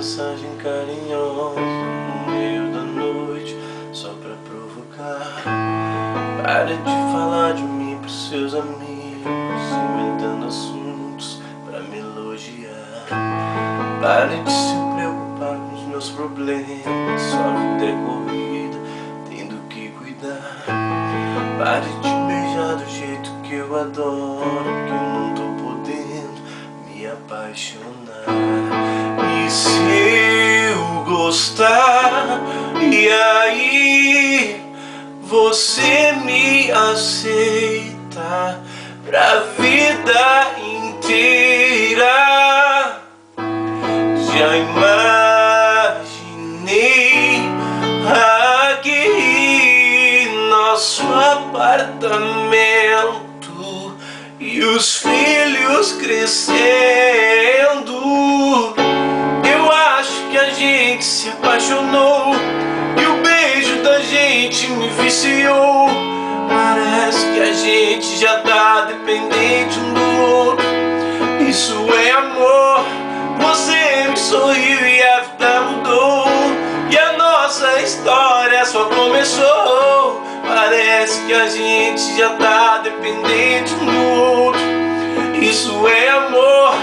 mensagem carinhosa no meio da noite, só pra provocar. Para de falar de mim pros seus amigos, inventando assuntos pra me elogiar. Pare de se preocupar com os meus problemas, sua vida é corrida, tendo que cuidar. Pare de beijar do jeito que eu adoro, que eu não tô podendo me apaixonar. E se eu gostar, e aí você me aceita pra vida inteira? Já imaginei aqui nosso apartamento e os filhos crescendo. Eu acho que a gente se apaixonou e o beijo da gente me viciou. Parece que a gente já tá dependente um do outro. Isso é amor. Você me sorriu e a vida mudou, e a nossa história só começou. Parece que a gente já tá dependente um do outro. Isso é amor.